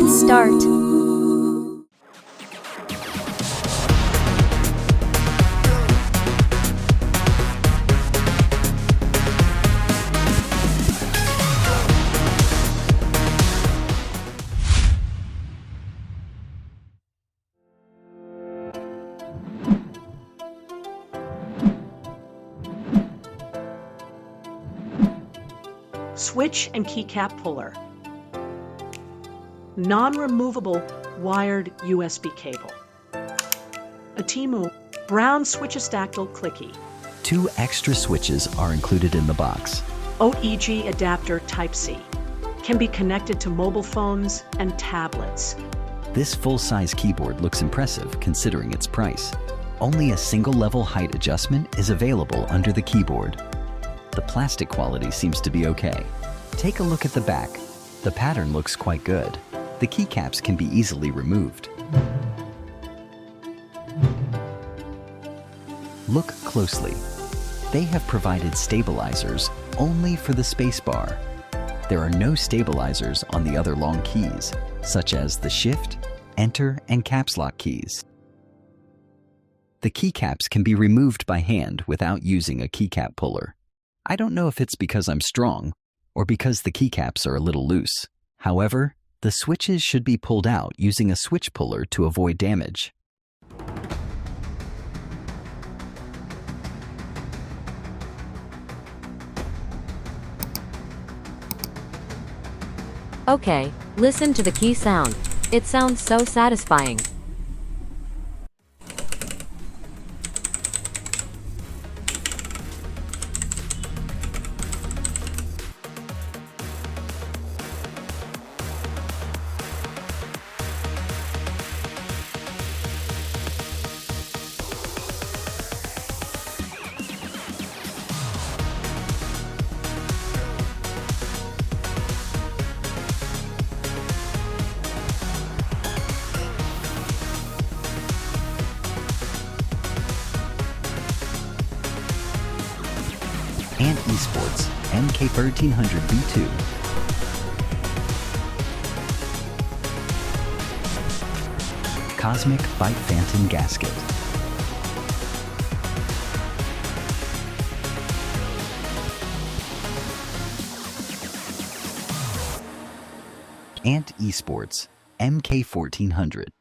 Let's start. Switch and keycap puller. Non-removable wired USB cable. Outemu brown switches-dactyl clicky. 2 extra switches are included in the box. OEG adapter Type-C. Can be connected to mobile phones and tablets. This full-size keyboard looks impressive considering its price. Only a single-level height adjustment is available under the keyboard. The plastic quality seems to be okay. Take a look at the back. The pattern looks quite good. The keycaps can be easily removed. Look closely. They have provided stabilizers only for the spacebar. There are no stabilizers on the other long keys, such as the Shift, Enter, and Caps Lock keys. The keycaps can be removed by hand without using a keycap puller. I don't know if it's because I'm strong or because the keycaps are a little loose. However, the switches should be pulled out using a switch puller to avoid damage. Okay, listen to the key sound. It sounds so satisfying. And Esports MK4100 V2. Cosmic Bite Phantom Gasket. And Esports MK4100.